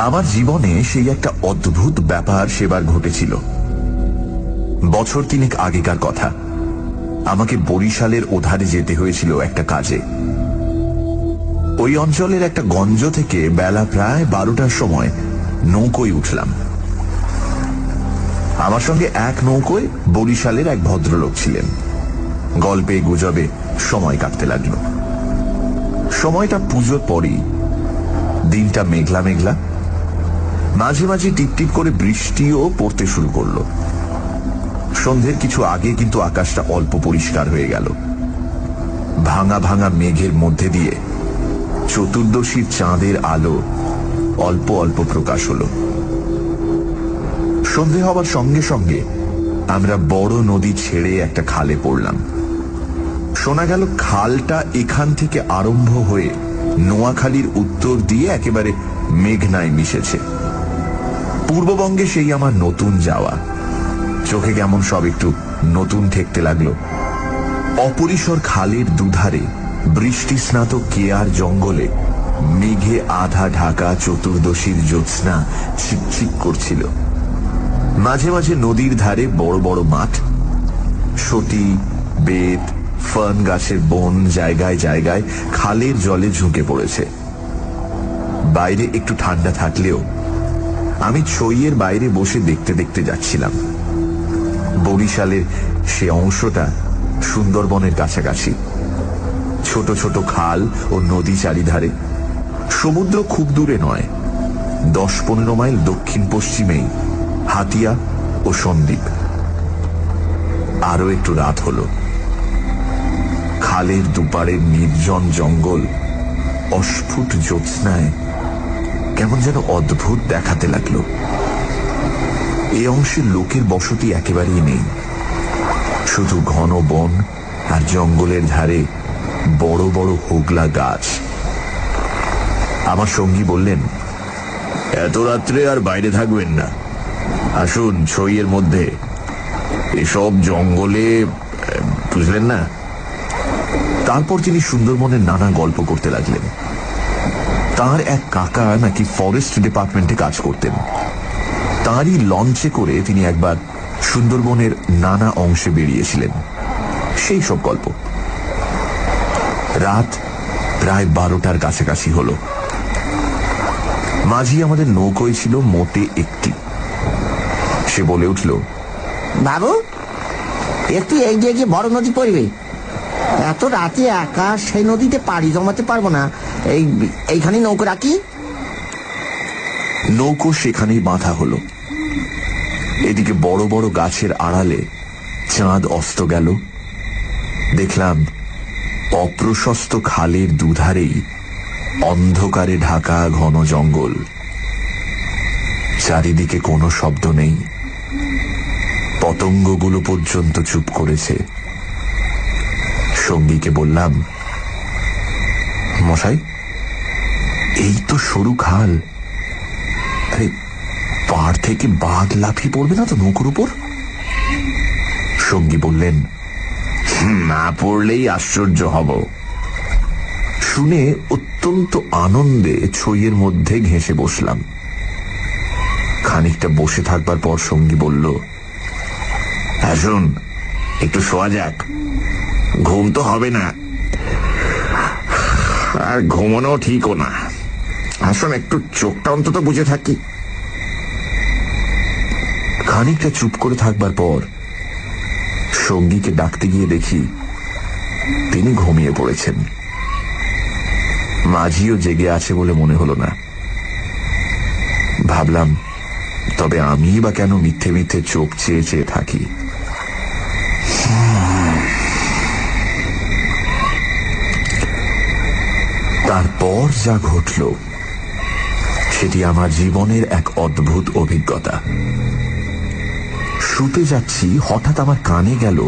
আমার জীবনে সেই একটা অদ্ভুত ব্যাপার সেবার ঘটেছিল। বছর 3 আগেকার কথা। আমাকে বরিশালের ওধারে যেতে হয়েছিল একটা কাজে। ওই অঞ্চলের একটা গঞ্জ থেকে বেলা প্রায় 12টার সময় নৌকোয় উঠলাম। আমার সঙ্গে এক নৌকোয় বরিশালের এক ভদ্রলোক ছিলেন। গল্পে গুজবে সময় কাটতে লাগল। সময়টা পুজোর পরই। দিনটা মেঘলা মেঘলা, মাঝে মাঝে টিপটিপ করে বৃষ্টিও পড়তে শুরু করলো। সন্ধ্যের কিছু আগে কিন্তু আকাশটা অল্প পরিষ্কার হয়ে গেল। ভাঙা ভাঙা মেঘের মধ্যে দিয়ে চতুর্দশীর চাঁদের আলো অল্প অল্প প্রকাশ হলো। সন্ধে হবার সঙ্গে সঙ্গে আমরা বড় নদী ছেড়ে একটা খালে পড়লাম। শোনা গেল খালটা এখান থেকে আরম্ভ হয়ে নোয়াখালীর উত্তর দিয়ে একেবারে মেঘনায় মিশেছে। পূর্ববঙ্গে সেই আমার নতুন যাওয়া। চোখে কেমন সব একটু নতুন ঠেকতে লাগলো। অপরিসর খালের দুধারে বৃষ্টি স্নাত কেয়ার জঙ্গলে মেঘে আধা ঢাকা চতুর্দশীর জ্যোৎস্না চিকচিক করছিল। মাঝে মাঝে নদীর ধারে বড় বড় মাঠ, সতী, বেত, ফার্ন গাছের বন জায়গায় জায়গায় খালের জলে ঝুঁকে পড়েছে। বাইরে একটু ঠান্ডা থাকলেও আমি ছইয়ের বাইরে বসে দেখতে দেখতে যাচ্ছিলাম। বরিশালের সে অংশটা সুন্দরবনের কাছাকাছি। ছোট ছোট খাল ও নদী চারিধারে। সমুদ্র খুব দূরে নয়, 10-15 মাইল দক্ষিণ পশ্চিমেই হাতিয়া ও সন্দ্বীপ। আরো একটু রাত হলো। খালের দুপারের নির্জন জঙ্গল অস্ফুট জ্যোৎস্নায় কেমন যেন অদ্ভুত দেখাতে লাগলো। এই অংশের লোকের বসতি একেবারেই নেই। শুধু ঘন বন আর জঙ্গলের ধারে বড় বড় হোগলা গাছ। আমার সঙ্গী বললেন, এত রাত্রে আর বাইরে থাকবেন না, আসুন ছইয়ের মধ্যে। এসব জঙ্গলে, বুঝলেন না। তারপর তিনি সুন্দরবনের নানা গল্প করতে লাগলেন। তার এক কাকা নাকি ফরেস্ট ডিপার্টমেন্টে কাজ করতেন। তারই লঞ্চে করে তিনি একবার সুন্দরবনের নানা অংশে বেরিয়েছিলেন। সেই সব গল্প। রাত প্রায় 12টার কাছাকাছি হলো। মাঝি আমাদের নৌকোয় ছিল মোটে একটি। সে বলে উঠল, বাবু, একটু এগিয়ে গিয়ে বড় নদী পড়বে। এত রাতে একা সেই নদীতে পাড়ি জমাতে পারবো না। এইখানে নৌকো রাখি। নৌকো সেখানেই বাঁধা হলো। এদিকে বড় বড় গাছের আড়ালে চাঁদ অস্ত গেল। দেখলাম অপ্রশস্ত খালের দুধারেই অন্ধকারে ঢাকা ঘন জঙ্গল। চারিদিকে কোনো শব্দ নেই। পতঙ্গগুলো পর্যন্ত চুপ করেছে। সঙ্গীকে বললাম, মশাই, এই তো সরু খাল। আরে, পাড় থেকে বাঘ লাফিয়ে পড়বে না তো নৌকোর উপর? সঙ্গী বললেন, না পড়লেই আশ্চর্য হব। শুনে অত্যন্ত আনন্দে ছইয়ের মধ্যে ঘেঁষে বসলাম। খানিকটা বসে থাকবার পর সঙ্গী বলল, আসুন একটু শোয়া যাক। ঘুম তো হবে না, আর ঘুমানো ঠিকও না। আসুন একটু চোখটা অন্তত বুঝে থাকি। খানিকটা চুপ করে থাকবার পর সঙ্গীকে ডাকতে গিয়ে দেখি তিনি ঘুমিয়ে পড়েছেন। মাঝিও জেগে আছে বলে মনে হলো না। ভাবলাম, তবে আমি বা কেন মিথ্যে মিথ্যে চোখ চেয়ে চেয়ে থাকি। তারপর যা ঘটল সেটি আমার জীবনের এক অদ্ভুত অভিজ্ঞতা। শুতে যাচ্ছি, হঠাৎ আমার কানে গেল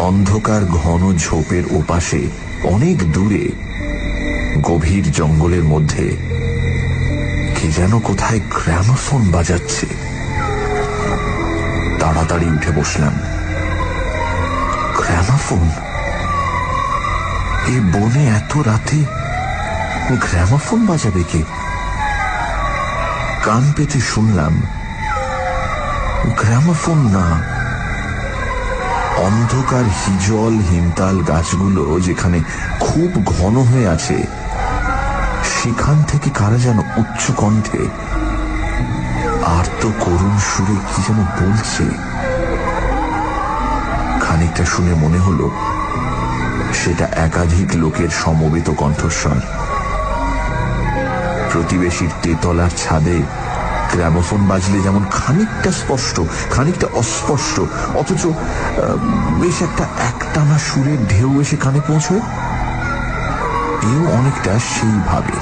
অন্ধকার ঘন ঝোপের ওপাশে অনেক দূরে গভীর জঙ্গলের মধ্যে কি যেন কোথায় গ্রামোফোন বাজাচ্ছে। তাড়াতাড়ি উঠে বসলাম। গ্রামোফোন? এই বনে এত রাতে গ্রামোফোন বাজাবে কে? কান পেতে শুনলাম গ্রামোফোন না, অন্ধকার হিজল হিমতাল গাছগুলো যেখানে খুব ঘন হয়ে আছে সেখান থেকে কারা যেন উচ্চ কণ্ঠে আর্ত করুণ সুরে কি যেন বলছে। খানিকটা শুনে মনে হলো সেটা একাধিক লোকের সমবেত কণ্ঠস্বর। প্রতিবেশীর তেতলার ছাদে গ্রামোফোন বাজলে যেমন খানিকটা স্পষ্ট খানিকটা অস্পষ্ট অথচ বেশ একটা একটানা সুরের ঢেউ এসে কানে পৌঁছয়, এও অনেকটা সেইভাবে।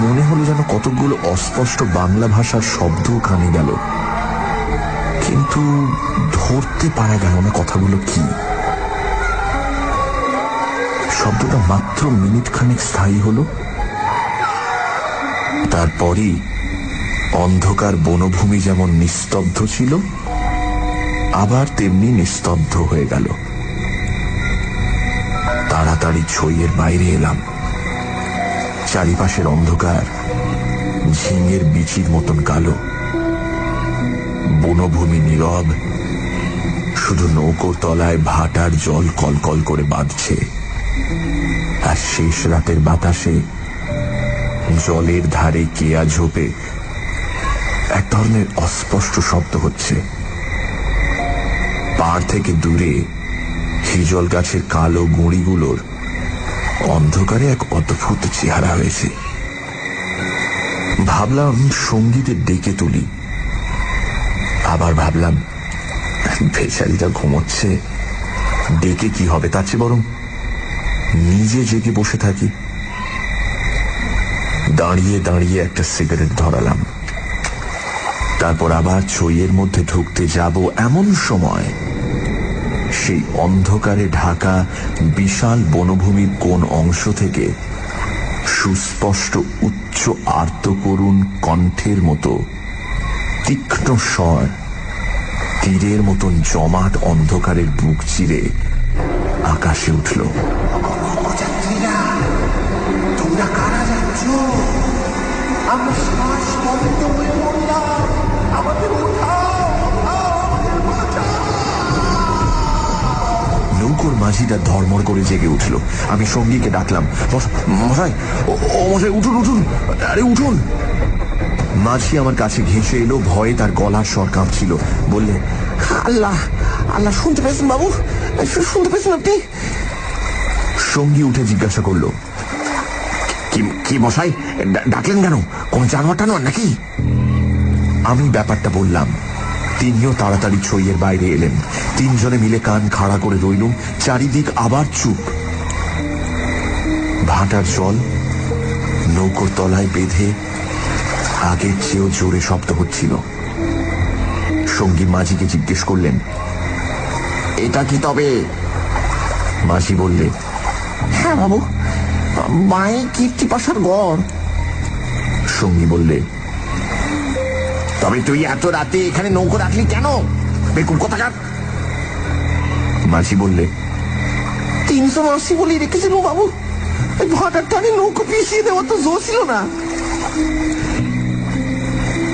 মনে হলো যেন কতকগুলো অস্পষ্ট বাংলা ভাষার শব্দ কানে গেল, কিন্তু ধরতে পারা গেল না কথাগুলো কি। শব্দটা মাত্র মিনিট খানেক স্থায়ী হলো, তারপরই অন্ধকার বনভূমি যেমন নিস্তব্ধ ছিল আবার তেমনি নিস্তব্ধ হয়ে গেল। তাড়াতাড়ি ছইয়ের বাইরে এলাম। চারিপাশের অন্ধকার ঝিঙের বিচির মতন কালো, বনভূমি নীরব, শুধু নৌকোর তলায় ভাটার জল কলকল করে বাঁধছে, আর শেষ রাতের বাতাসে জলের ধারে কেয়া ঝোপে এক ধরনের অস্পষ্ট শব্দ হচ্ছে। পাড় থেকে দূরে হিজল গাছের কালো গুঁড়িগুলোর অন্ধকারে এক অদ্ভুত চেহারা হয়েছে। ভাবলাম সঙ্গীদের ডেকে তুলি, আবার ভাবলাম বেচারিটা ঘুমোচ্ছে, ডেকে কি হবে, তার চেয়ে বরং নিজে জেগে বসে থাকি। দাঁড়িয়ে দাঁড়িয়ে একটা সিগারেট ধরালাম, তারপর আবার ছইয়ের মধ্যে ঢুকতে যাব এমন সময় সেই অন্ধকারে ঢাকা বিশাল বনভূমির কোন অংশ থেকে সুস্পষ্ট উচ্চ আর্ত করুণ কণ্ঠের মতো তীক্ষ্ণ স্বর তীরের মতন জমাট অন্ধকারের বুক চিরে আকাশে উঠল। তোমরা কারা যাচ্ছ? আমরা শ্বাস বন্ধ হয়ে পড়লাম, আমাদের নৌকোর মাঝিটা ধর্মর করে জেগে উঠল। আমি সঙ্গীকে ডাকলাম, মশাই, ও মশাই, উঠুন উঠুন, আরে উঠুন। মাঝি আমার কাছে ঘেঁষে এলো, ভয়ে তার গলার স্বর কাঁপছিল। বললে, আল্লাহ আল্লাহ, শুনতে পেয়েছেন বাবু? শুনতে পেয়েছেন আপনি? সঙ্গী উঠে জিজ্ঞাসা করলো, কি মশাই, ডাকলেন কেন? কোন জানোয়ার টানোয়ার নাকি? আমি ব্যাপারটা বললাম। তিনিও তাড়াতাড়ি ছইয়ের বাইরে এলেন। তিনজনে মিলে কান খাড়া করে রইলুম। চারিদিক আবার চুপ। ভাটার জল নৌকোর তলায় বেঁধে আগের চেয়েও জোরে শব্দ হচ্ছিল। সঙ্গী মাঝিকে জিজ্ঞেস করলেন, এটা কি তবে? মাঝি বললে, হ্যাঁ বাবু, মাই কীর্তিপাশার গড়। সঙ্গী বললে, তবে তুই এত রাতে এখানে নৌকো রাখলি কেন? বেকুল কোথাকার। মাঝি বললে, 380 বলি রেখেছিল বাবু, ভাটার টানে নৌকো পিছিয়ে দেওয়ার তো জোর ছিল না।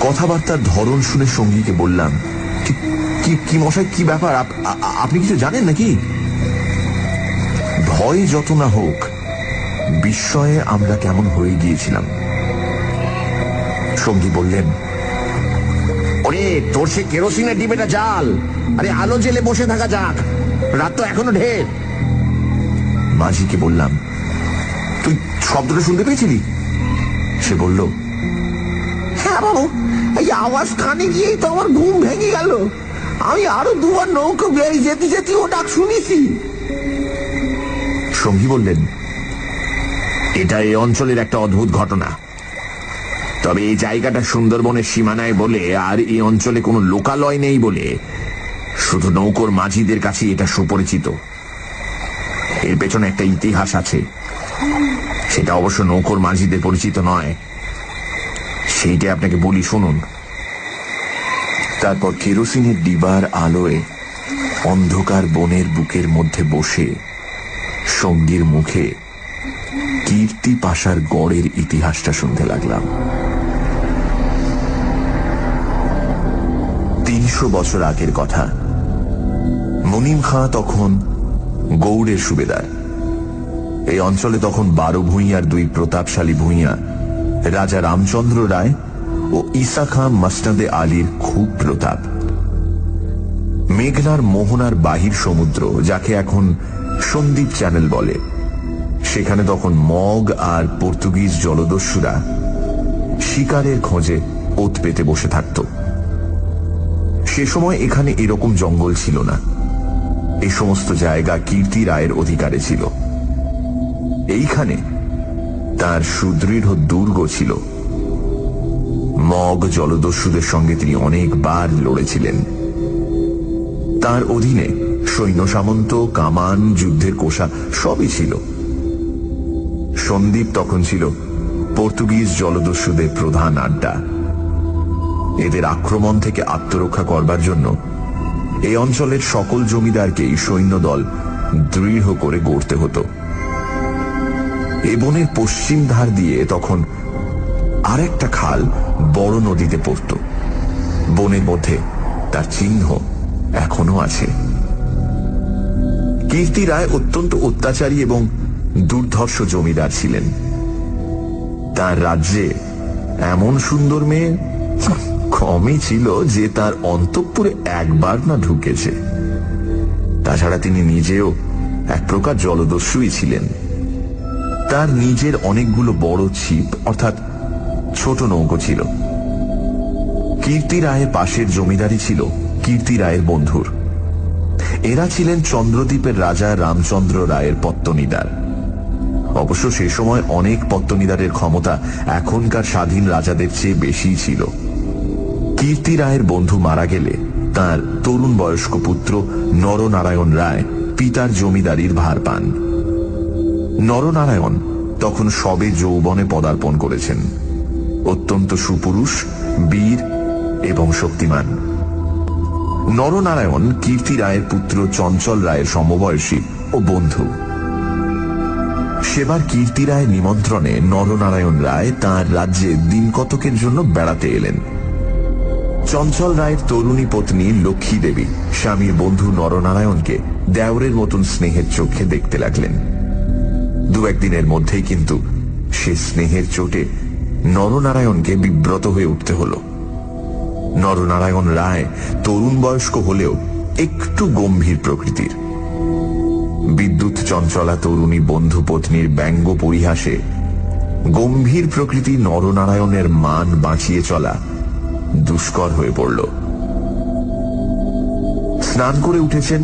কথাবার্তার ধরন শুনে সঙ্গীকে বললাম, কি মশাই, কি ব্যাপার, আপনি কিছু জানেন নাকি? ভয় যত না হোক, বিস্ময়ে আমরা কেমন হয়ে গিয়েছিলাম। সঙ্গী বললেন, ওরে, তোর সে কেরোসিনের ডিবেটা জাল। আরে আলো জেলে বসে থাকা যাক, রাত তো এখনো ঢের। মাঝিকে বললাম, তুই শব্দটা শুনতে পেয়েছিলি? সে বলল, হ্যাঁ বাবু, এই আওয়াজ কানে গিয়েই তো আমার ঘুম ভেঙে গেল। আমি আরো দুবার নৌকো বেয়ে যেতে যেতে ও ডাক শুনেছি। সঙ্গী বললেন, এটা এই অঞ্চলের একটা অদ্ভুত ঘটনা। তবে এই জায়গাটা সুন্দরবনের সীমানায় বলে আর এই অঞ্চলে কোনো লোকালয় নেই বলে শুধু নৌকোর মাঝিদের কাছে এটা সুপরিচিত। এর পেছনে একটা ইতিহাস আছে, সেটা অবশ্য নৌকোর মাঝিদের পরিচিত নয়। সেইটা আপনাকে বলি, শুনুন। তারপর কেরোসিনের ডিবার আলোয় অন্ধকার বনের বুকের মধ্যে বসে সঙ্গীর মুখে কীর্তি পাশার গড়ের ইতিহাসটা শুনতে লাগলাম। 250 বছর আগের কথা। মুনিম খাঁ তখন গৌড়ের সুবেদার। এই অঞ্চলে তখন 12 ভূঁইয়ার 2 প্রতাপশালী ভূঁইয়া রাজা রামচন্দ্র রায় ও ঈসা খাঁ মসনদে আলীর খুব প্রতাপ। মেঘনার মোহনার বাহির সমুদ্র, যাকে এখন সন্দ্বীপ চ্যানেল বলে, সেখানে তখন মগ আর পর্তুগিজ জলদস্যুরা শিকারের খোঁজে ওত পেতে বসে থাকত। সে সময় এখানে এরকম জঙ্গল ছিল না। এই সমস্ত জায়গা কীর্তি রায়ের অধিকারে ছিল। এইখানে তার সুদৃঢ় দুর্গ ছিল। মগ জলদস্যুদের সঙ্গে তিনি অনেকবার লড়েছিলেন। তার অধীনে সৈন্য সামন্ত, কামান, যুদ্ধের কোষা সবই ছিল। সন্দ্বীপ তখন ছিল পর্তুগিজ জলদস্যুদের প্রধান আড্ডা। এদের আক্রমণ থেকে আত্মরক্ষা করবার জন্য এই অঞ্চলের সকল জমিদারকেই সৈন্যদল দৃঢ় করে গড়তে হতো। এ বনের পশ্চিম ধার দিয়ে তখন আরেকটা খাল বড় নদীতে পড়ত। বনের মধ্যে তার চিহ্ন এখনো আছে। কীর্তি রায় অত্যন্ত অত্যাচারী এবং দুর্ধর্ষ জমিদার ছিলেন। তার রাজ্যে এমন সুন্দর মেয়ে কমই ছিল যে তার অন্তঃপুরে একবার না ঢুকেছে। তাছাড়া তিনি নিজেও এক প্রকার জলদস্যুই ছিলেন। তার নিজের অনেকগুলো বড় ছিপ অর্থাৎ ছোট নৌকো ছিল। কীর্তি রায়ের পাশের জমিদারি ছিল কীর্তি রায়ের বন্ধুর। এরা ছিলেন চন্দ্রদ্বীপের রাজা রামচন্দ্র রায়ের পত্তনিদার। অবশ্য সে সময় অনেক পত্তনিদারের ক্ষমতা এখনকার স্বাধীন রাজাদের চেয়ে বেশি ছিল। কীর্তি রায়ের বন্ধু মারা গেলে তার তরুণ বয়স্ক পুত্র নরনারায়ণ রায় পিতার জমিদারির ভার পান। নরনারায়ণ তখন সবে যৌবনে পদার্পণ করেছেন। অত্যন্ত সুপুরুষ, বীর এবং শক্তিমান। নরনারায়ণ কীর্তি রায়ের পুত্র চঞ্চল রায়ের সমবয়সী ও বন্ধু। সেবার কীর্তি রায়ের নিমন্ত্রণে নরনারায়ণ রায় তাঁর রাজ্যে দিন কতকের জন্য বেড়াতে এলেন। চঞ্চল রায়ের তরুণী পত্নী লক্ষ্মী দেবী স্বামীর বন্ধু নরনারায়ণকে দেওরের মতন স্নেহের চোখে দেখতে লাগলেন। 2-1 দিনের মধ্যেই কিন্তু সে স্নেহের চোটে নরনারায়ণকে বিব্রত হয়ে উঠতে হল। নরনারায়ণ রায় তরুণ বয়স্ক হলেও একটু গম্ভীর প্রকৃতির। বিদ্যুৎ চঞ্চলা তরুণী বন্ধু পত্নীর ব্যঙ্গ পরিহাসে গম্ভীর প্রকৃতি নরনারায়ণের মান বাঁচিয়ে চলা দুষ্কর হয়ে পড়ল। স্নান করে উঠেছেন,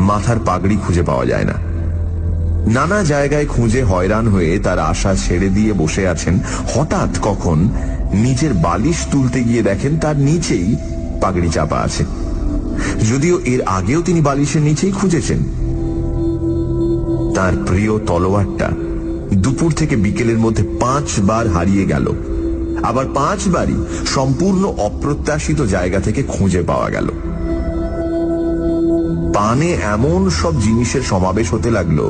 মাথার পাগড়ি খুঁজে পাওয়া যায় না। নানা জায়গায় খুঁজে হয়রান হয়ে তার আশা ছেড়ে দিয়ে বসে আছেন। হঠাৎ কখন নিজের বালিশ তুলতে গিয়ে দেখেন তার নিচেই পাগড়ি চাপা আছে, যদিও এর আগেও তিনি বালিশের নিচেই খুঁজেছেন। তার প্রিয় তলোয়ারটা দুপুর থেকে বিকেলের মধ্যে 5 বার হারিয়ে গেল। আবার 5 বারই সম্পূর্ণ অপ্রত্যাশিত জায়গা থেকে খুঁজে পাওয়া গেল। পানে এমন সব জিনিসের সমাবেশ হতে লাগলো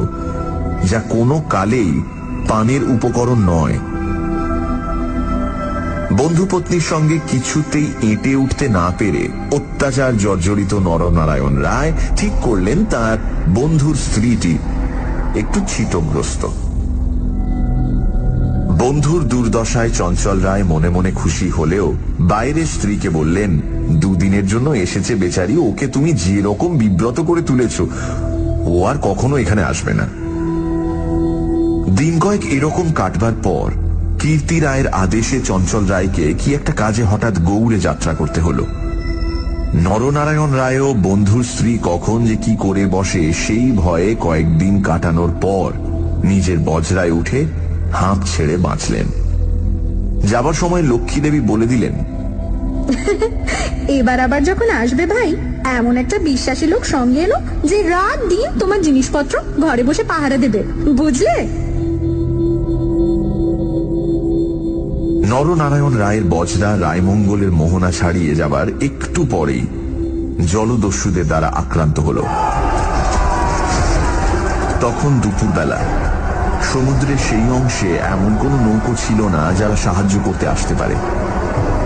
যা কোনো কালেই পানের উপকরণ নয়। বন্ধু পত্নীর সঙ্গে কিছুতেই এঁটে উঠতে না পেরে অত্যাচার জর্জরিত নরনারায়ণ রায় ঠিক করলেন তার বন্ধুর স্ত্রীটি একটু ছিটগ্রস্ত। বন্ধুর দুর্দশায় চঞ্চল রায় মনে মনে খুশি হলেও বাইরের স্ত্রীকে বললেন, 2 দিনের জন্য এসেছে বেচারি, ওকে তুমি যে রকম বিব্রত করে তুলেছ ও আর কখনো এখানে আসবে না। দিন কয়েক এরকম কাটবার পর কীর্তি রায়ের আদেশে চঞ্চল রায়কে কি একটা কাজে হঠাৎ গৌড়ে যাত্রা করতে হলো। নরনারায়ণ রায়ও বন্ধুর স্ত্রী কখন যে কি করে বসে সেই ভয়ে কয়েকদিন কাটানোর পর নিজের বজরায় উঠে হাঁপ ছেড়ে বাঁচলেন। যাবার সময় লক্ষ্মী দেবী বলে দিলেন, এবার আবার যখন আসবে ভাই, এমন একটা বিশ্বাসী লোক সঙ্গে এলো যে রাত দিন তোমার জিনিসপত্র ঘরে বসে পাহারা দেবে, বুঝলে? নরনারায়ণ রায়ের বজরা রায়মঙ্গলের মোহনা ছাড়িয়ে যাবার একটু পরেই জলদস্যুদের দ্বারা আক্রান্ত হল। তখন দুপুরবেলা সমুদ্রের সেই অংশে এমন কোন নৌকো ছিল না যারা সাহায্য করতে আসতে পারে।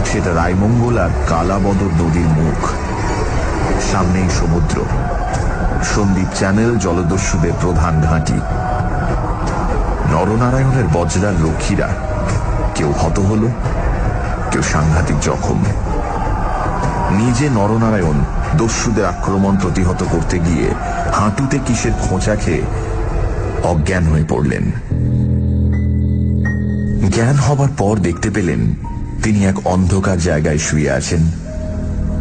সেটা রায়মঙ্গল আর কালাবদর নদীর মুখ। সামনেই সমুদ্র। সন্দীপ চ্যানেল জলদস্যুদের প্রধান ঘাঁটি। নরনারায়ণের বজ্রার রক্ষীরা কেউ হত হল, কেউ সাংঘাতিক জখম। নিজে নরনারায়ণ দস্যুদের আক্রমণ প্রতিহত করতে গিয়ে হাঁটুতে কিসের খোঁচা খেয়ে অজ্ঞান হয়ে পড়লেন। জ্ঞান হবার পর দেখতে পেলেন তিনি এক অন্ধকার জায়গায় শুয়ে আছেন।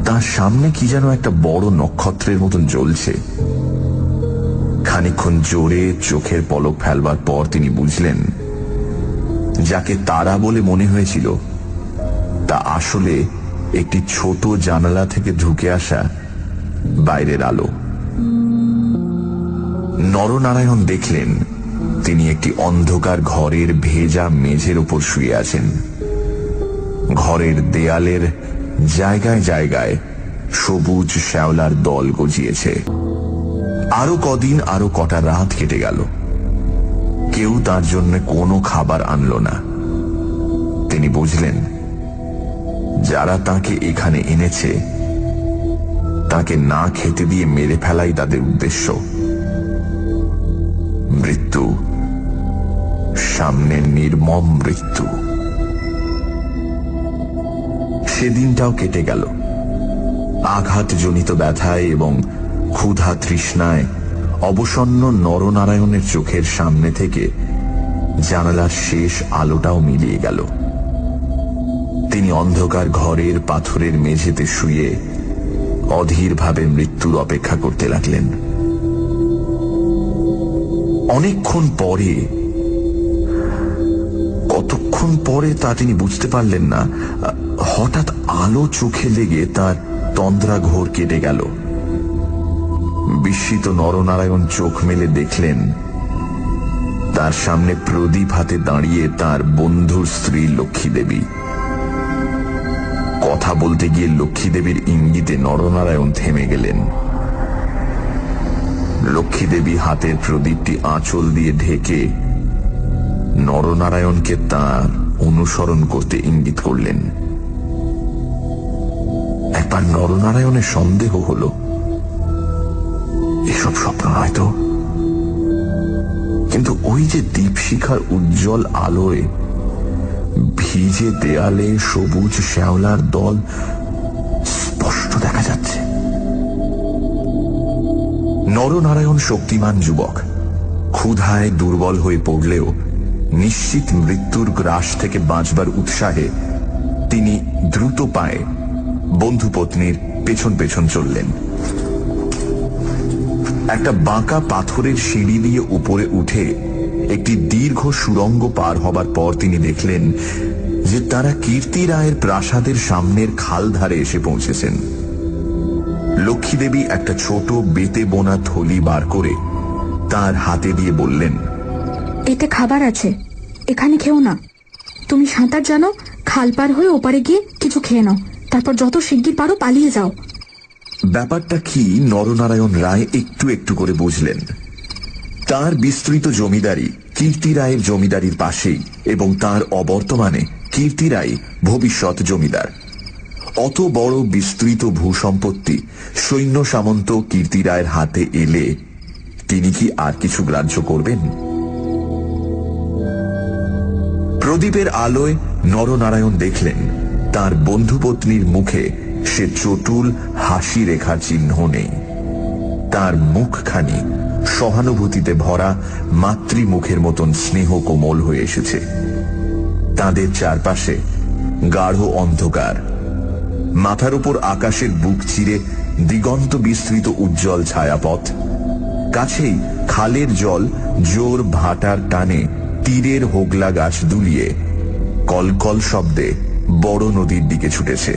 তার সামনে কি যেন একটা বড় নক্ষত্রের মতন জ্বলছে। খানিকক্ষণ জোরে চোখের পলক ফেলবার পর তিনি বুঝলেন যাকে তারা বলে মনে হয়েছিল তা আসলে একটি ছোট জানালা থেকে ঢুকে আসা বাইরের আলো। নরনারায়ণ দেখলেন তিনি একটি অন্ধকার ঘরের ভেজা মেঝের উপর শুয়ে আছেন। ঘরের দেয়ালের জায়গায় জায়গায় সবুজ শ্যাওলার দল গজিয়েছে। আরো কদিন, আরো কটা রাত কেটে গেল। কেউ তার জন্য কোনো খাবার আনলো না। তিনি বুঝলেন যারা তাকে এখানে এনেছে তাকে না খেতে দিয়ে মেরে ফেলাই তাদের উদ্দেশ্য। মৃত্যু, সামনে নির্মম মৃত্যু। সেদিনটাও কেটে গেল। আঘাতজনিত ব্যথায় এবং ক্ষুধা তৃষ্ণায় অবসন্ন নরনারায়ণের চোখের সামনে থেকে জানালার শেষ আলোটাও মিলিয়ে গেল। তিনি অন্ধকার ঘরের পাথরের মেঝেতে শুয়ে অধীরভাবে মৃত্যুর অপেক্ষা করতে লাগলেন। অনেকক্ষণ পরে, কতক্ষণ পরে তা তিনি বুঝতে পারলেন না, হঠাৎ আলো চোখে লেগে তার তন্দ্রা ঘোর কেটে গেল। বিস্মিত নরনারায়ণ চোখ মেলে দেখলেন তার সামনে প্রদীপ হাতে দাঁড়িয়ে তার বন্ধুর স্ত্রী লক্ষ্মী দেবী। কথা বলতে গিয়ে লক্ষ্মী দেবীর ইঙ্গিতে নরনারায়ণ থেমে গেলেন। লক্ষ্মী দেবী হাতের প্রদীপটি আঁচল দিয়ে ঢেকে নরনারায়ণকে তার অনুসরণ করতে ইঙ্গিত করলেন। একবার নরনারায়ণের সন্দেহ হল এসব স্বপ্ন নয় তো, কিন্তু ওই যে দীপশিখার উজ্জ্বল আলোয় ভিজে দেয়ালে সবুজ শ্যাওলার দল স্পষ্ট দেখা যাচ্ছে। নরনারায়ণ শক্তিমান যুবক, ক্ষুধায় দুর্বল হয়ে পড়লেও নিশ্চিত মৃত্যুর গ্রাস থেকে বাঁচবার উৎসাহে তিনি দ্রুত পায়ে বন্ধু পত্নীর পেছন পেছন চললেন। একটা বাঁকা পাথরের সিঁড়ি দিয়ে উপরে উঠে একটি দীর্ঘ সুড়ঙ্গ পার হবার পর তিনি দেখলেন যে তারা কীর্তি রায়ের প্রাসাদের সামনের খাল ধারে এসে পৌঁছেছেন। লক্ষ্মী দেবী একটা ছোট বেতে বোনা থলি বার করে তার হাতে দিয়ে বললেন, এতে খাবার আছে, এখানে খেও না। তুমি সাঁতার জানো, খাল পার হয়ে ওপারে গিয়ে কিছু খেয়ে নাও, তারপর যত শিগগির পারো পালিয়ে যাও। ব্যাপারটা কি নরনারায়ণ রায় একটু একটু করে বুঝলেন। তার বিস্তৃত জমিদারি কীর্তি রায়ের জমিদারির পাশেই, এবং তার অবর্তমানে কীর্তি রায় ভবিষ্যৎ জমিদার। অত বড় বিস্তৃত ভূসম্পত্তি সৈন্য সামন্ত কীর্তি রায়ের হাতে এলে তিনি কি আর কিছু গ্রাহ্য করবেন? প্রদীপের আলোয় নরনারায়ণ দেখলেন তার বন্ধুপত্নীর মুখে সে চটুল হাসি রেখার চিহ্ন নেই। তার মুখখানি সহানুভূতিতে ভরা মাতৃমুখের মতন স্নেহ কোমল হয়ে এসেছে। তাদের চারপাশে গাঢ় অন্ধকার, মাথার উপর আকাশের বুক চিরে দিগন্ত বিস্তৃত উজ্জ্বল ছায়াপথ। কাছেই খালের জল জোর ভাটার টানে তীরের হোগলা গাছ দুলিয়ে কলকল শব্দে বড় নদীর দিকে ছুটেছে।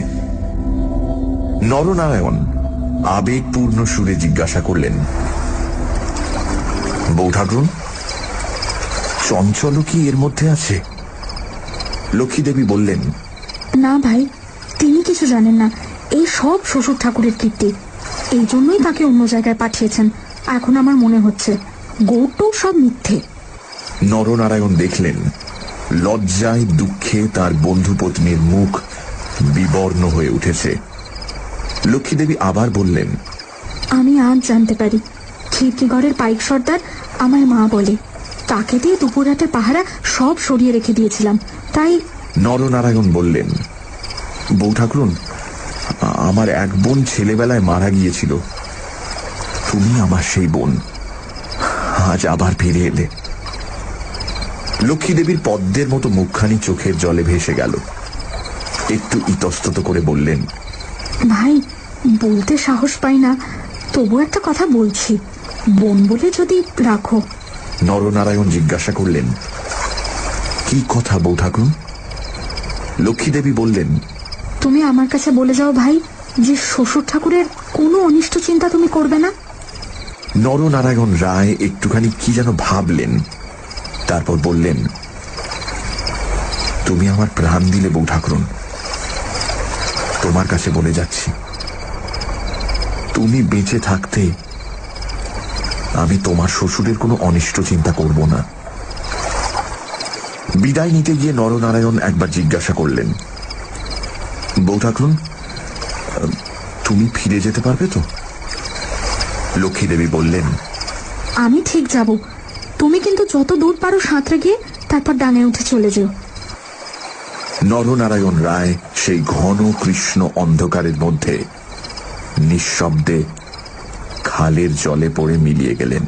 নরনারায়ণ আবেগপূর্ণ সুরে জিজ্ঞাসা করলেন, বউ ঠাকুরুন, চঞ্চল কি এর মধ্যে আছে? লক্ষ্মী দেবী বললেন, না ভাই, তিনি কিছু জানেন না। এই সব শ্বশুর ঠাকুরের কীর্তি, এই জন্যই তাকে অন্য জায়গায় পাঠিয়েছেন। এখন আমার মনে হচ্ছে গৌটো সব মিথ্যে। নরনারায়ণ দেখলেন লজ্জায় দুঃখে তার বন্ধুপত্নীর মুখ বিবর্ণ হয়ে উঠেছে। লক্ষ্মী দেবী আবার বললেন, আমি আজ জানতে পারি খিড়কিগড়ের পাইক সর্দার আমায় মা বলে। তাকে দিয়ে দুপুরহাটের পাহারা সব সরিয়ে রেখে দিয়েছিলাম, তাই। নরনারায়ণ বললেন, বউ ঠাকুরুন, আমার এক বোন ছেলেবেলায় মারা গিয়েছিল। তুমি আমার সেই বোন, আজ আবার ফিরে এলে। লক্ষ্মী দেবীর পদ্মের মতো মুখখানি চোখের জলে ভেসে গেল। একটু ইতস্তত করে বললেন, ভাই, বলতে সাহস পাই না, তবু একটা কথা বলছি, বোন বলে যদি রাখো। নরনারায়ণ জিজ্ঞাসা করলেন, কি কথা বউ ঠাকুরুন? লক্ষ্মী দেবী বললেন, তুমি আমার কাছে বলে যাও ভাই যে শ্বশুর ঠাকুরের কোনো অনিষ্ট চিন্তা তুমি করবে না। নরনারায়ণ রায় একটুখানি কি যেন ভাবলেন, তারপর বললেন, তুমি আমার প্রাণ দিলে বউ ঠাকুরুন, তোমার কাছে বলে যাচ্ছি, তুমি বেঁচে থাকতে আমি তোমার শ্বশুরের কোনো অনিষ্ট চিন্তা করব না। বিদায় নিতে গিয়ে নরনারায়ণ একবার জিজ্ঞাসা করলেন, বউ ঠাকুরুন, তুমি ফিরে যেতে পারবে তো? লক্ষ্মী দেবী বললেন, আমি ঠিক যাব, তুমি কিন্তু যত দূর পারো সাঁতরে গিয়ে তারপর ডাঙে উঠে চলে যেও। নরনারায়ণ রায় সেই ঘন কৃষ্ণ অন্ধকারের মধ্যে নিঃশব্দে খালের জলে পড়ে মিলিয়ে গেলেন।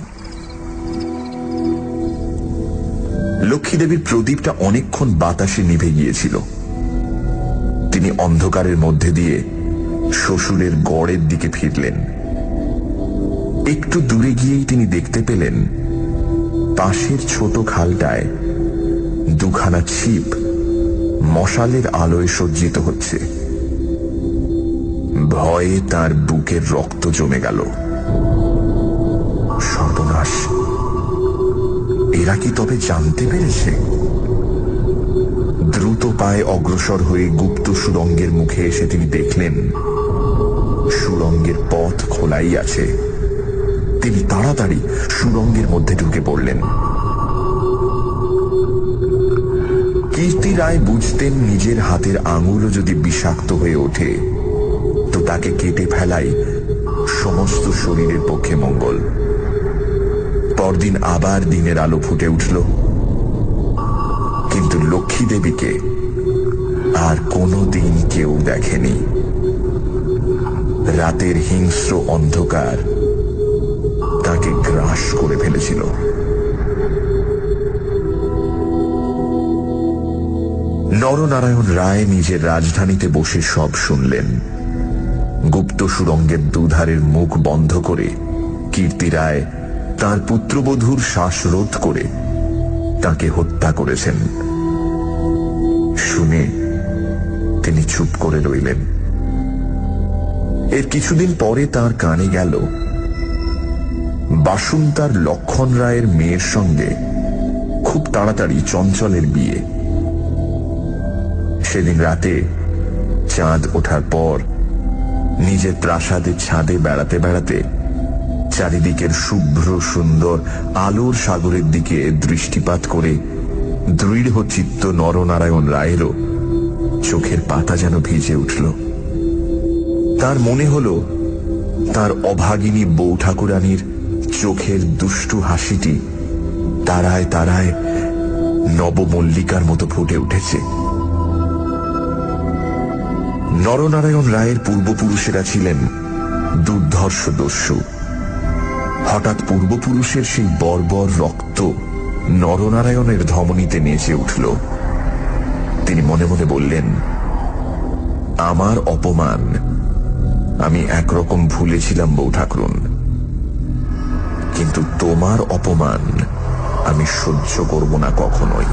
লক্ষ্মী দেবীর প্রদীপটা অনেকক্ষণ বাতাসে নিভে গিয়েছিল। তিনি অন্ধকারের মধ্যে দিয়ে শ্বশুরের গড়ের দিকে ফিরলেন। একটু দূরে গিয়েই তিনি দেখতে পেলেন পাশের ছোট খালটায় দুখানা ছিপ মশালের আলোয় সজ্জিত হচ্ছে। ভয়ে তার বুকের রক্ত জমে গেল। সর্বনাশ, এরা কি তবে জানতে পেরেছে? দ্রুত পায়ে অগ্রসর হয়ে গুপ্ত সুড়ঙ্গের মুখে এসে তিনি দেখলেন সুড়ঙ্গের পথ খোলাই আছে। তিনি তাড়াতাড়ি সুড়ঙ্গের মধ্যে ঢুকে পড়লেন। কীর্তি রায় বুঝতেন নিজের হাতের আঙুলও যদি বিষাক্ত হয়ে ওঠে তো তাকে কেটে ফেলাই সমস্ত শরীরের পক্ষে মঙ্গল। পরদিন আবার দিনের আলো ফুটে উঠল, কিন্তু লক্ষ্মী দেবীকে আর কোনো দিন কেউ দেখেনি। রাতের হিংস্র অন্ধকার তাকে গ্রাস করে ফেলেছিল। নরনারায়ণ রায় নিজের রাজধানীতে বসে সব শুনলেন। গুপ্ত সুড়ঙ্গের দুধারের মুখ বন্ধ করে কীর্তি রায় তাঁর পুত্রবধূর শ্বাসরোধ করে তাকে হত্যা করেছেন। শুনে তিনি চুপ করে রইলেন। এর কিছুদিন পরে তার কানে গেল বাসুন্তার লক্ষণ রায়ের মেয়ের সঙ্গে খুব তাড়াতাড়ি চঞ্চলের বিয়ে। সেদিন রাতে চাঁদ ওঠার পর নিজের প্রাসাদের ছাদে বেড়াতে বেড়াতে চারিদিকের শুভ্র সুন্দর আলোর সাগরের দিকে দৃষ্টিপাত করে দৃঢ় চিত্ত নরনারায়ণ রায়েরও চোখের পাতা যেন ভিজে উঠল। তার মনে হল তার অভাগিনী বউ ঠাকুরানীর চোখের দুষ্টু হাসিটি তারায় তারায় নবমল্লিকার মতো ফুটে উঠেছে। নরনারায়ণ রায়ের পূর্বপুরুষেরা ছিলেন দুর্ধর্ষ দস্যু। হঠাৎ পূর্বপুরুষের সেই বর্বর রক্ত নরনারায়ণের ধমনীতে নেচে উঠল। তিনি মনে মনে বললেন, আমার অপমান আমি একরকম ভুলেছিলাম বউ ঠাকুরুন, কিন্তু তোমার অপমান আমি সহ্য করব না কখনোই।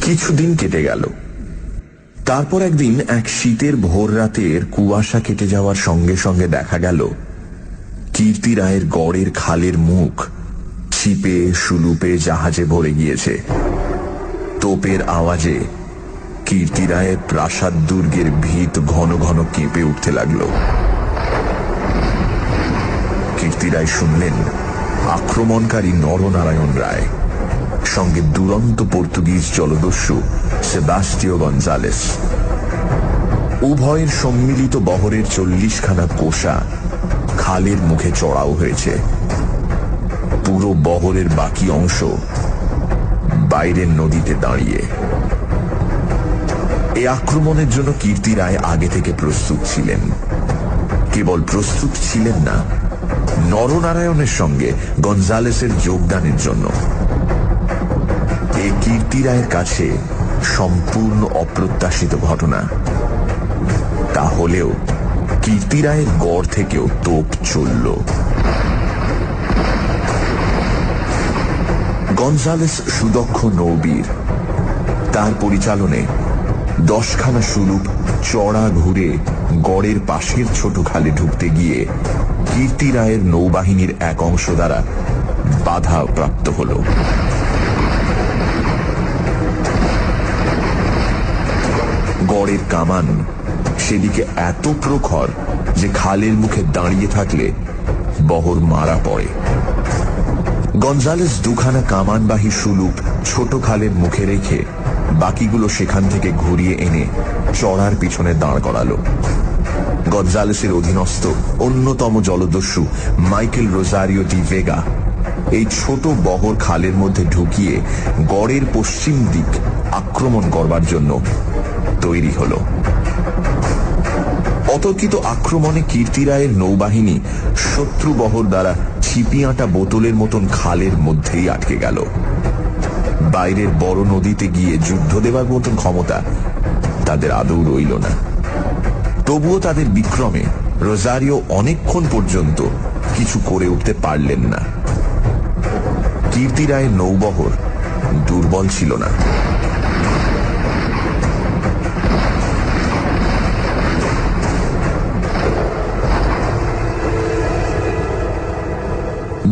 কিছুদিন কেটে গেল। তারপর একদিন এক শীতের ভোর রাতের কুয়াশা কেটে যাওয়ার সঙ্গে সঙ্গে দেখা গেল কীর্তি রায়ের গড়ের খালের মুখ ছিপে সুলুপে জাহাজে ভরে গিয়েছে। তোপের আওয়াজে কীর্তি রায়ের প্রাসাদ দুর্গের ভিত ঘন ঘন কেঁপে উঠতে লাগল। কীর্তি রায় শুনলেন আক্রমণকারী নরনারায়ণ রায়। সঙ্গে দুরন্ত পর্তুগিজ জলদস্যু সেবাস্টিও গঞ্জালেস। উভয়ের সম্মিলিত বহরের 40খানা কোষা খালের মুখে চড়াও হয়েছে। পুরো বহরের বাকি অংশ বাইরের নদীতে দাঁড়িয়ে। এই আক্রমণের জন্য কীর্তি রায় আগে থেকে প্রস্তুত ছিলেন। কেবল প্রস্তুত ছিলেন না, নরনারায়ণের সঙ্গে গঞ্জালেসের যোগদানের জন্য। এই কীর্তি রায়ের কাছে সম্পূর্ণ অপ্রত্যাশিত ঘটনা। তাহলেও কীর্তি রায়ের গড় থেকেও তোপ চলল। গঞ্জালেস সুদক্ষ নৌবীর। তার পরিচালনে 10খানা সুলুপ চড়া ঘুরে গড়ের পাশের ছোট খালে ঢুকতে গিয়ে কীর্তি রায়ের নৌবাহিনীর এক অংশ দ্বারা বাধা প্রাপ্ত হল। গড়ের কামান সেদিকে এত প্রখর যে খালের মুখে দাঁড়িয়ে থাকলে বহর মারা পড়ে। গঞ্জালেস 2খানা কামানবাহী সুলুপ ছোট খালের মুখে রেখে বাকিগুলো সেখান থেকে ঘুরিয়ে এনে চড়ার পিছনে দাঁড় করালো। গঞ্জালেসের অধীনস্থ অন্যতম জলদস্যু মাইকেল রোজারিও ডি ভেগা এই ছোট বহর খালের মধ্যে ঢুকিয়ে গড়ের পশ্চিম দিক আক্রমণ করবার জন্য তৈরি হল। অতর্কিত আক্রমণে কীর্তি রায়ের নৌবাহিনী শত্রু বহর দ্বারা ছিপিয়াঁটা বোতলের মতন খালের মধ্যেই আটকে গেল। বাইরের বড় নদীতে গিয়ে যুদ্ধ দেবার মতন ক্ষমতা তাদের আদৌ রইল না। তবুও তাদের বিক্রমে রোজারিও অনেকক্ষণ পর্যন্ত কিছু করে উঠতে পারলেন না। কীর্তি রায়ের নৌবহর দুর্বল ছিল না।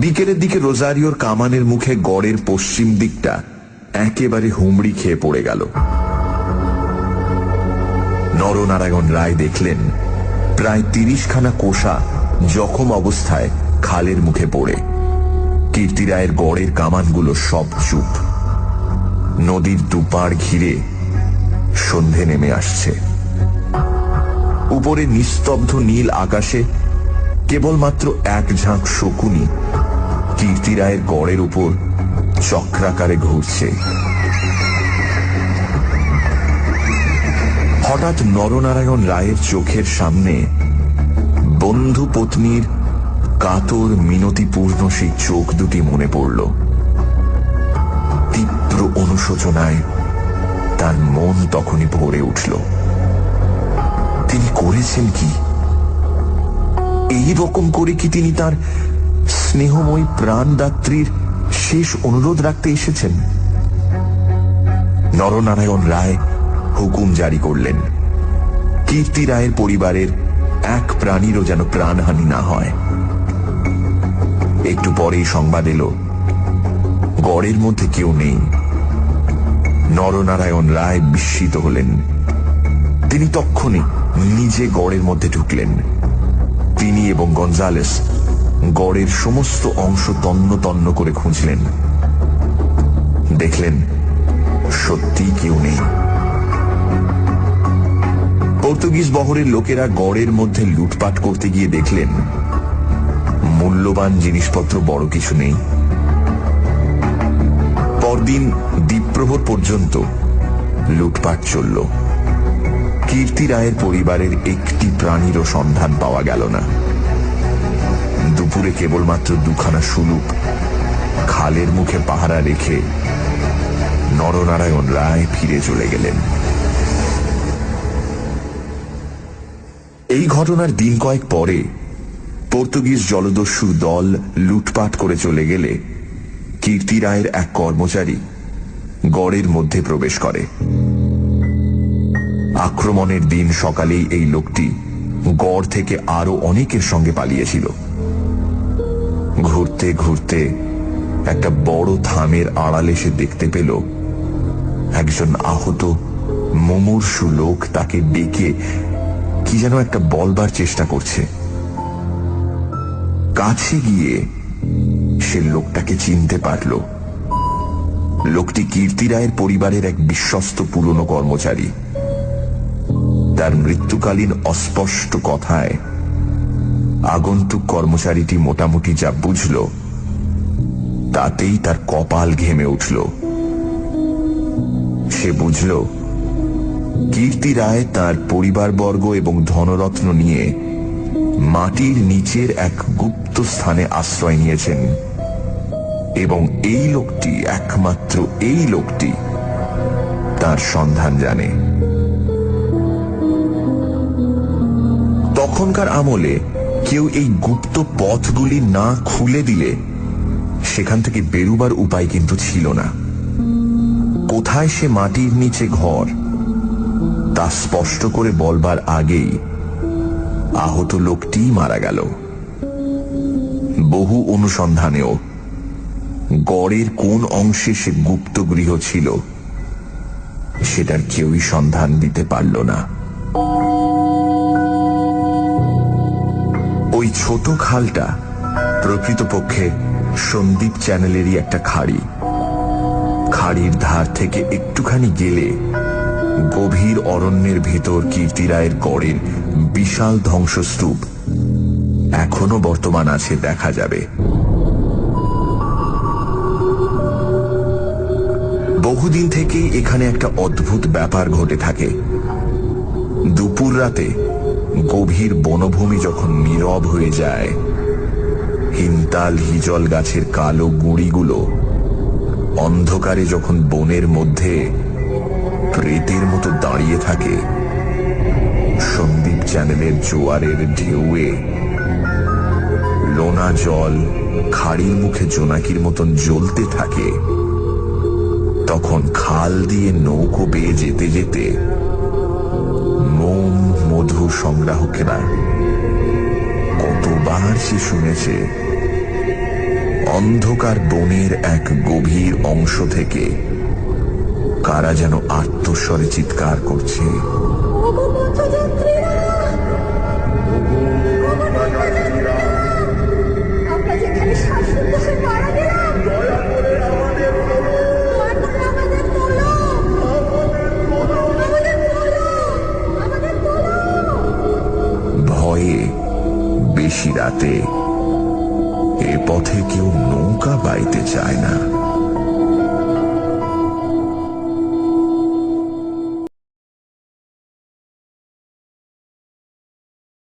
বিকেলের দিকে রোজারিওর কামানের মুখে গড়ের পশ্চিম দিকটা একেবারে হুমড়ি খেয়ে পড়ে গেল। নরনারায়ণ রায় দেখলেন প্রায় 30খানা কোষা জখম অবস্থায় খালের মুখে পড়ে। কীর্তি রায়ের গড়ের কামানগুলো সব চুপ। নদীর দুপাড় ঘিরে সন্ধে নেমে আসছে। উপরে নিস্তব্ধ নীল আকাশে কেবলমাত্র এক ঝাঁক শকুনি কীর্তি রায়ের গড়ের উপর চক্রাকারে ঘুরছে। হঠাৎ নরনারায়ণ রায়ের চোখের সামনে বন্ধু পত্নীর কাতর মিনতিপূর্ণ সেই চোখ দুটি মনে পড়ল। তীব্র অনুশোচনায় তার মন তখনই ভরে উঠল। তিনি করেছেন কি? এই রকম করে কি তিনি তার স্নেহময়ী প্রাণদাত্রীর শেষ অনুরোধ রাখতে এসেছেন? নরনারায়ণ রায় হুকুম জারি করলেন, কীর্তি রায়ের পরিবারের এক প্রাণীরও যেন প্রাণহানি না হয়। একটু পরেই সংবাদ এলো গড়ের মধ্যে কেউ নেই। নরনারায়ণ রায় বিস্মিত হলেন। তিনি তক্ষুনি নিজে গড়ের মধ্যে ঢুকলেন। তিনি এবং গঞ্জালেস গড়ের সমস্ত অংশ তন্ন তন্ন করে খুঁজলেন। দেখলেন সত্যি কেউ নেই। পর্তুগিজ বহরের লোকেরা গড়ের মধ্যে লুটপাট করতে গিয়ে দেখলেন মূল্যবান জিনিসপত্র বড় কিছু নেই। পরদিন দ্বীপ্রহর পর্যন্ত লুটপাট চলল। কীর্তি রায়ের পরিবারের একটি প্রাণীরও সন্ধান পাওয়া গেল না। দুপুরে কেবলমাত্র 2খানা সুলুপ খালের মুখে পাহারা রেখে নরনারায়ণ রায় ফিরে চলে গেলেন। এই ঘটনার দিন কয়েক পরে পর্তুগিজ জলদস্যু দল লুটপাট করে চলে গেলে কীর্তি রায়ের এক কর্মচারী গড়ের মধ্যে প্রবেশ করে। আক্রমণের দিন সকালেই এই লোকটি গড় থেকে আরো অনেকের সঙ্গে পালিয়েছিল। ঘুরতে ঘুরতে একটা বড় থামের আড়ালে সে দেখতে পেল একজন আহত মুমূর্ষু লোক তাকে ডেকে কি যেন একটা বলবার চেষ্টা করছে। কাছে গিয়ে সে লোকটাকে চিনতে পারল। লোকটি কীর্তি রায়ের পরিবারের এক বিশ্বস্ত পুরনো কর্মচারী। তার মৃত্যুকালীন অস্পষ্ট কথায় আগন্তুক কর্মচারীটি মোটামুটি যা বুঝল তাতেই তার কপাল ঘেমে উঠল। সে বুঝল কীর্তি রায় তার পরিবারবর্গ এবং ধনরত্ন নিয়ে মাটির নিচের এক গুপ্ত স্থানে আশ্রয় নিয়েছেন এবং এই লোকটি, একমাত্র এই লোকটি তার সন্ধান জানে। তখনকার আমলে কেউ এই গুপ্ত পথগুলি না খুলে দিলে সেখান থেকে বেরুবার উপায় কিন্তু ছিল না। কোথায় সে মাটির নিচে ঘর তা স্পষ্ট করে বলবার আগেই আহত লোকটি মারা গেল। বহু অনুসন্ধানেও গড়ের কোন অংশে সে গুপ্ত গৃহ ছিল সেটার কেউই সন্ধান দিতে পারল না। ওই ছোট খালটা প্রকৃতপক্ষে সন্দীপ চ্যানেলেরই একটা খাড়ি। খাড়ির ধার থেকে একটুখানি গেলে গভীর অরণ্যের ভেতর কীর্তি রায়ের গড়ের বিশাল ধ্বংসস্তূপ এখনো বর্তমান আছে, দেখা যাবে। বহুদিন থেকেই এখানে একটা অদ্ভুত ব্যাপার ঘটে থাকে। দুপুর রাতে গভীর বনভূমি যখন নীরব হয়ে যায়, হিমতাল হিজল গাছের কালো গুঁড়িগুলো অন্ধকারে যখন বনের মধ্যে প্রেতের মতো দাঁড়িয়ে থাকে, সন্দীপ চ্যানেলের জোয়ারের ঢেউয়ে লোনা জল খাড়ির মুখে জোনাকির মতন জ্বলতে থাকে, তখন খাল দিয়ে নৌকো বেয়ে যেতে যেতে মোম মধু সংগ্রাহকেরা কতবার সে শুনেছে অন্ধকার বনের এক গভীর অংশ থেকে কারা যেন আত্মস্বরে চিৎকার করছে, ভয়ে বেশি রাতে এ পথে কেউ নৌকা বাইতে চায় না।